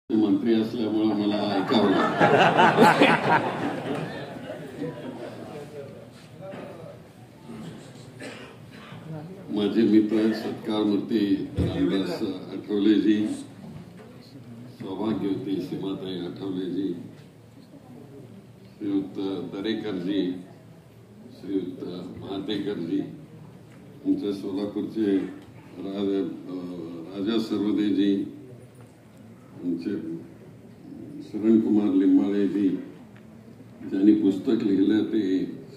मंत्री असल्यामुळे मला ऐकावं लागतं. माझे मित्र सत्कारमूर्ती रामदास आठवलेजी, सौभाग्यवती सीमाताई आठवलेजी, श्रीयुत दरेकरजी, श्रीयुत महातेकरजी, आमचे सोलापूरचे राजा सर्वदेजी, आमचे शरणकुमार लिंबाळेजी, ज्यांनी पुस्तक लिहिलं ते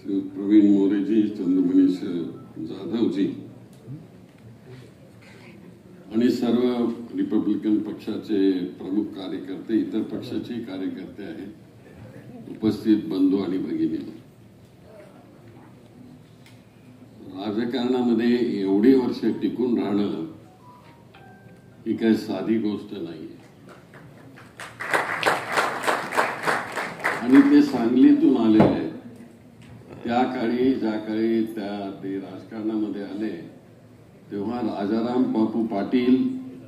श्री प्रवीण मोरेजी, चंद्रमनीष जाधवजी आणि सर्व रिपब्लिकन पक्षाचे प्रमुख कार्यकर्ते, इतर पक्षाचे कार्यकर्ते आहेत, उपस्थित बंधू आणि भगिनी. राजकारणामध्ये एवढी वर्ष टिकून राहणं ही काही साधी गोष्ट नाही. आणि ते सांगलीतून आलेले आहेत. त्या काळी ज्या काळी ते राजकारणामध्ये आले तेव्हा राजाराम बापू पाटील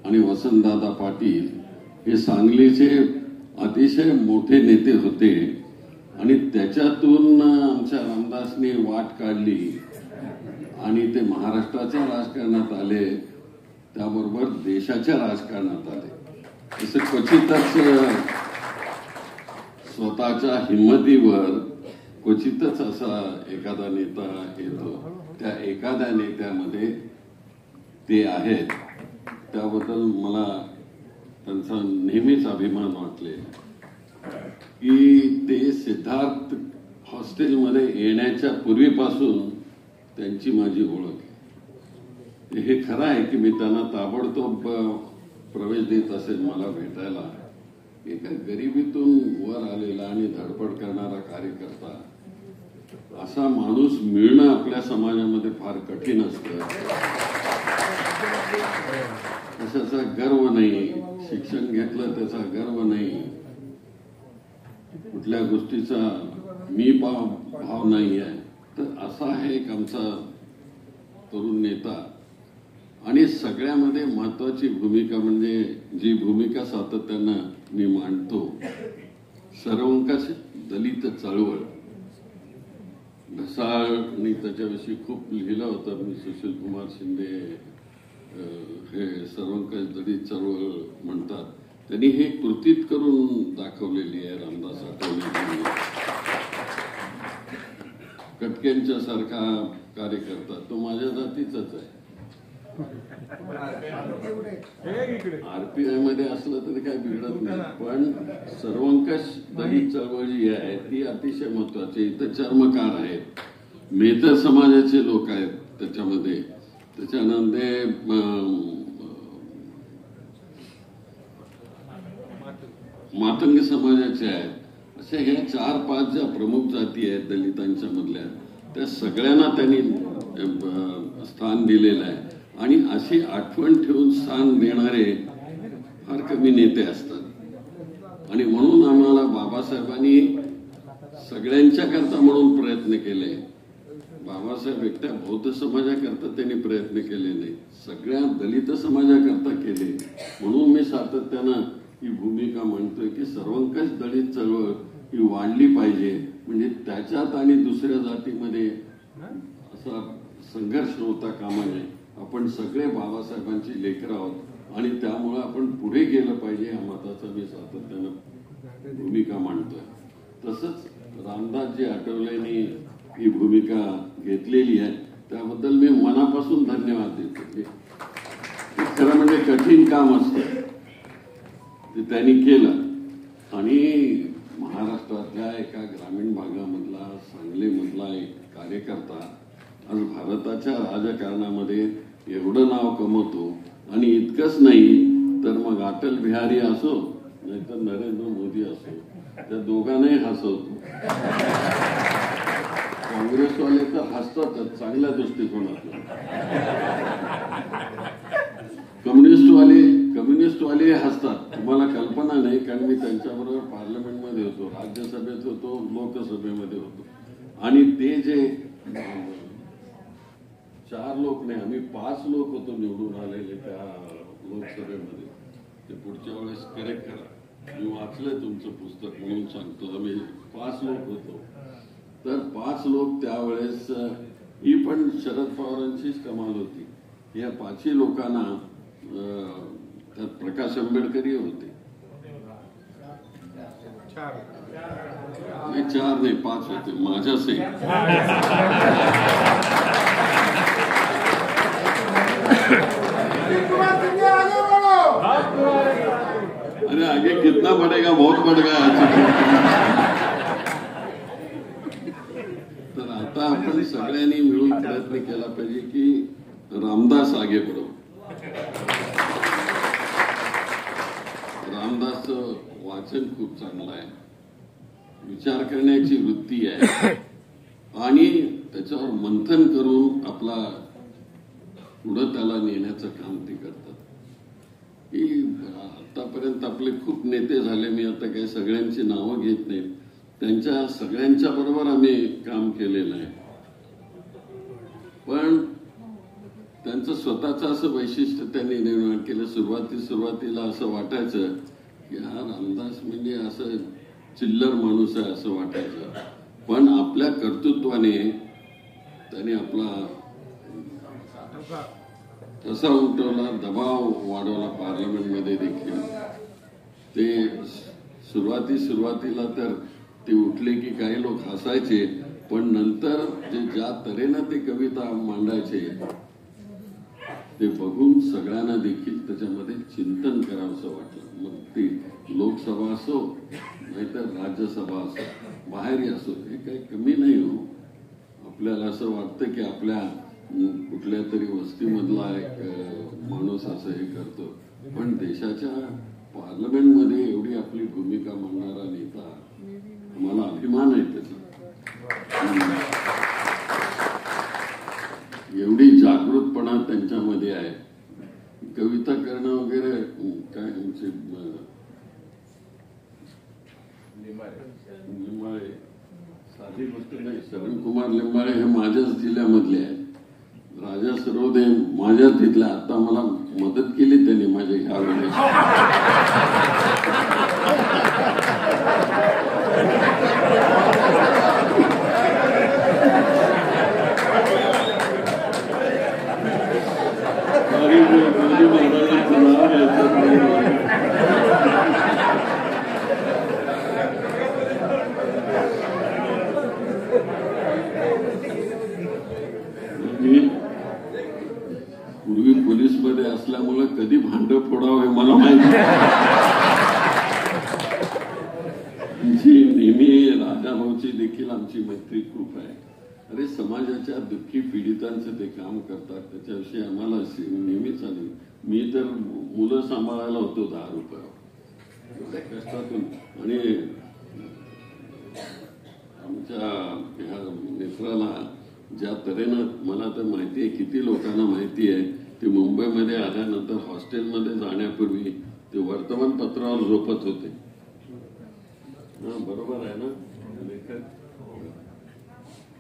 आणि वसंतदादा पाटील हे सांगलीचे अतिशय मोठे नेते होते. आणि त्याच्यातून आमच्या रामदासनी वाट काढली आणि ते महाराष्ट्राच्या राजकारणात आले, त्याबरोबर देशाच्या राजकारणात आले. असं क्वचितच स्वतःच्या हिंमतीवर क्वचितच असा एखादा नेता येतो. त्या एखाद्या नेत्यामध्ये ते आहेत. त्याबद्दल मला त्यांचा नेहमीच अभिमान वाटले की ते सिद्धार्थ हॉस्टेलमध्ये येण्याच्या पूर्वीपासून त्यांची माझी ओळख आहे. हे खरं आहे की मी त्यांना ताबडतोब प्रवेश देत असेल मला भेटायला. एका गरिबीतून वर आलेला आणि धडपड करणारा कार्यकर्ता, असा माणूस मिळणं आपल्या समाजामध्ये फार कठीण असतं. कशाचा गर्व नाही, शिक्षण घेतलं त्याचा गर्व नाही, कुठल्या गोष्टीचा मी भाव नाही आहे. तर असा आहे एक आमचा तरुण नेता. आणि सगळ्यामध्ये महत्वाची भूमिका म्हणजे जी भूमिका सातत्यानं मी मांडतो, सर्वंकष दलित चळवळ. ढसाळनी त्याच्याविषयी खूप लिहिलं होतं. मी सुशील कुमार शिंदे हे सर्वंकष दलित चळवळ म्हणतात. त्यांनी हे कृतीत करून दाखवलेली आहे. रामदास आठवले कटकेंच्या सारखा कार्यकर्ता, तो माझ्या जातीचाच आहे. आरपीआय मध्ये असलं तरी काही बिघडत नाही, पण सर्वंकष दलित चळवळ जी आहे ती अतिशय महत्वाची. इथं चर्मकार आहेत, मेहतर समाजाचे लोक आहेत त्याच्यामध्ये, त्याच्यानंतर मातंग समाजाचे आहेत. असे हे 4-5 ज्या प्रमुख जाती आहेत दलितांच्या मधल्या, त्या सगळ्यांना त्यांनी स्थान दिलेलं आहे. आणि अशी आठवण ठेवून स्थान देणारे फार कमी नेते असतात. आणि म्हणून आम्हाला बाबासाहेबांनी सगळ्यांच्या करता म्हणून प्रयत्न केले. बाबासाहेब एकट्या बौद्ध समाजाकरता त्यांनी प्रयत्न केले नाही, सगळ्या दलित समाजाकरता केले. म्हणून मी सातत्यानं ही भूमिका मांडतोय की सर्वंकष दलित चळवळ ही वाढली पाहिजे. म्हणजे त्याच्यात आणि दुसऱ्या जातीमध्ये असा संघर्ष होता कामा नये. आपण सगळे बाबासाहेबांची लेकरं आहोत आणि त्यामुळे आपण पुढे गेलं पाहिजे या मताचा मी सातत्यानं भूमिका मांडतोय. तसंच रामदासजी आठवलेंनी ही भूमिका घेतलेली आहे, त्याबद्दल मी मनापासून धन्यवाद देतो. खरं म्हणजे कठीण काम असतं ते त्यांनी केलं. आणि महाराष्ट्रातल्या एका ग्रामीण भागामधला, सांगलीमधला एक कार्यकर्ता आज भारताच्या राजकारणामध्ये एवढं नाव कमवतो. आणि इतकंच नाही तर मग अटल बिहारी असो नाहीतर नरेंद्र मोदी असो, त्या दोघांनाही हसवतो. काँग्रेसवाले तर हसतातच चांगल्या दृष्टिकोनातून, कम्युनिस्टवाले हसतात. तुम्हाला कल्पना नाही, कारण मी त्यांच्याबरोबर पार्लमेंटमध्ये होतो, राज्यसभेत होतो, लोकसभेमध्ये होतो. आणि ते जे 4 लोक नाही, आम्ही 5 लोक होतो निवडून आलेले त्या लोकसभेमध्ये. ते पुढच्या वेळेस करेक्ट करा. मी वाचलंय तुमचं पुस्तक म्हणून सांगतो. आम्ही 5 लोक होतो, तर 5 लोक त्यावेळेस ही पण शरद पवारांचीच कमाल होती. या 5ही लोकांना त्यात प्रकाश आंबेडकरही होते. नाही 4 नाही 5 होते माझ्या सही. अरे आगे कितना पड़ेगा, बहुत पड़ेगा. तर आता आपण सगळ्यांनी मिळून प्रयत्न केला पाहिजे की रामदास आगे बढो. रामदासचं वाचन खूप चांगलं आहे, विचार करण्याची वृत्ती आहे आणि त्याच्यावर मंथन करून आपला पुढं त्याला नेण्याचं काम ते करतात. की आतापर्यंत आपले खूप नेते झाले, मी आता काही सगळ्यांची नावं घेत नाहीत, त्यांच्या सगळ्यांच्या बरोबर आम्ही काम केलेलं आहे. पण त्यांचं स्वतःचं असं वैशिष्ट्य त्यांनी निर्माण केलं. सुरुवातीला असं वाटायचं की हा रामदास म्हणजे असं चिल्लर माणूस आहे असं वाटायचं, पण आपल्या कर्तृत्वाने त्यांनी आपला ठसा उमटवला, दबाव वाढवला पार्लमेंटमध्ये देखील. ते सुरुवातीला तर ते उठले की काही लोक हसायचे, पण नंतर ज्या तऱ्हेनं ते कविता मांडायचे ते बघून सगळ्यांना देखील त्याच्यामध्ये चिंतन करावंसं वाटलं. मग ती लोकसभा असो नाहीतर राज्यसभा असो, बाहेरही असो, हे काही कमी नाही हो. आपल्याला असं वाटतं की आपल्या कुठल्या तरी वस्तीमधला एक माणूस असं हे करतो, पण देशाच्या पार्लमेंटमध्ये एवढी आपली भूमिका मांडणारा नेता, मला अभिमान आहे त्याचा. एवढी जागृतपणा त्यांच्यामध्ये आहे. कविता करणं वगैरे काय लिंबाळे साधी गोष्ट नाही. शरणकुमार लिंबाळे हे माझ्याच जिल्ह्यामधले आहेत. राजा सरोदे माझ्या तिथल्या. आता मला मदत केली त्यांनी माझ्या ह्या वेळेस. पूर्वी पोलीसमध्ये असल्यामुळे कधी भांड फोडावं हे मला माहिती. नेहमी राजाभाऊची देखील आमची मैत्री खूप आहे. अरे समाजाच्या दुःखी पीडितांचं ते काम करतात, त्याच्याविषयी आम्हाला नेहमीच आली. मी तर मुलं सांभाळायला होतो 10 रुपयावर एवढ्या कष्टातून. आणि आमच्या ह्या मित्राला ज्या तऱ्हेनं, मला तर माहिती आहे किती लोकांना माहिती आहे, ते मुंबईमध्ये आल्यानंतर हॉस्टेलमध्ये जाण्यापूर्वी ते वर्तमानपत्रावर झोपत होते. हा बरोबर आहे ना लेखक.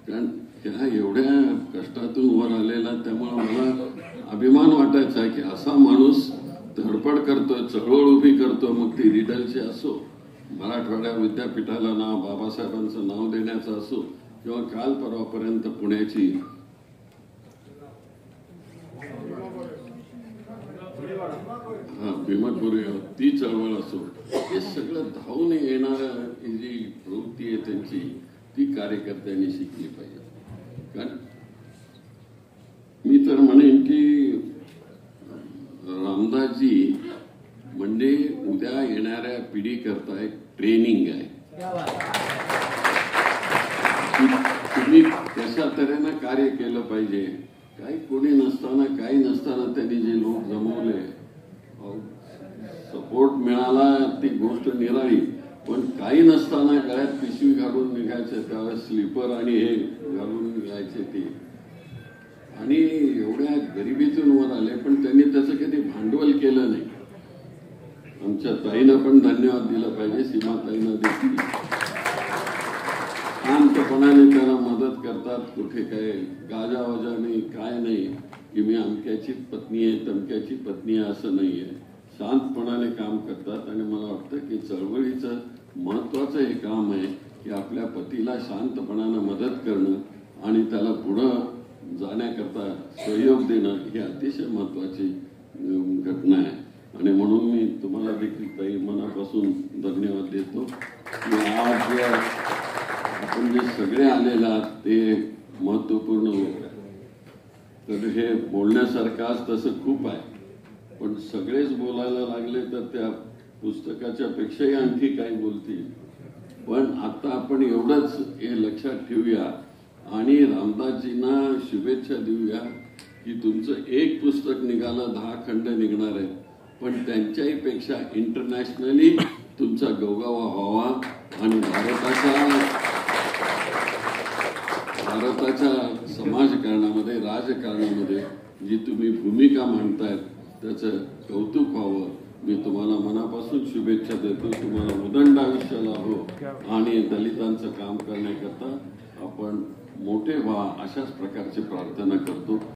कारण त्या एवढ्या कष्टातून वर आलेला, त्यामुळे मला अभिमान वाटायचा की असा माणूस धडपड करतोय, चळवळ उभी करतो. मग ती रिडलची असो, मराठवाड्या विद्यापीठाला नाव बाबासाहेबांचं नाव देण्याचं असो, किंवा काल परवापर्यंत पुण्याची भीमपुरी ती चळवळ असो, हे सगळं धावून येणारी जी प्रवृत्ती आहे त्यांची, ती कार्यकर्त्यांनी शिकली पाहिजे. कारण मी तर म्हणेन की रामदासजी म्हणजे उद्या येणाऱ्या पिढीकरता एक ट्रेनिंग आहे. तुम्ही कशा तऱ्हेनं कार्य केलं पाहिजे. काही कोणी नसताना, काही नसताना त्यांनी जे लोक जमवले, सपोर्ट मिळाला ती गोष्ट निराळी, पण काही नसताना गळ्यात पिशवी घालून निघायचे, त्यावेळेस स्लीपर आणि हे घालून यायचे ते, आणि एवढ्या गरिबीतून वर आले, पण त्यांनी त्याचं कधी भांडवल केलं नाही. आमच्या ताईनं पण धन्यवाद दिलं पाहिजे, सीमाताईंना देखील. शांतपणाने त्याला मदत करतात. कुठे काय गाजावाजा नाही, काय नाही की मी अमक्याची पत्नी आहे तमक्याची पत्नी आहे असं नाहीये. शांतपणाने काम करतात आणि मला वाटतं की चळवळीचं महत्वाचं हे काम आहे की आपल्या पतीला शांतपणानं मदत करणं आणि त्याला पुढं जाण्याकरता सहयोग देणं ही अतिशय महत्वाची घटना आहे. आणि म्हणून मी तुम्हाला देखील काही मनापासून धन्यवाद देतो की आज आपण जे सगळे आलेले आहात ते महत्वपूर्ण लोक आहेत. तर हे बोलण्यासारखं आज तसं खूप आहे, पण सगळेच बोलायला लागले तर त्या पुस्तकाच्या पेक्षाही आणखी काही बोलतील. पण आता आपण एवढंच हे लक्षात ठेवूया आणि रामदासजींना शुभेच्छा देऊया की तुमचं एक पुस्तक निघालं, 10 खंड निघणार आहेत, पण त्यांच्याही पेक्षा इंटरनॅशनली तुमचा गवगावा व्हावा आणि भारताच्या समाजकारणामध्ये, राजकारणामध्ये जी तुम्ही भूमिका मांडतायत त्याचं कौतुक व्हावं. मी तुम्हाला मनापासून शुभेच्छा देतो. तुम्हाला उदंड आयुष्य लाभो आणि दलितांचं काम करण्याकरता आपण मोठे व्हा अशाच प्रकारची प्रार्थना करतो.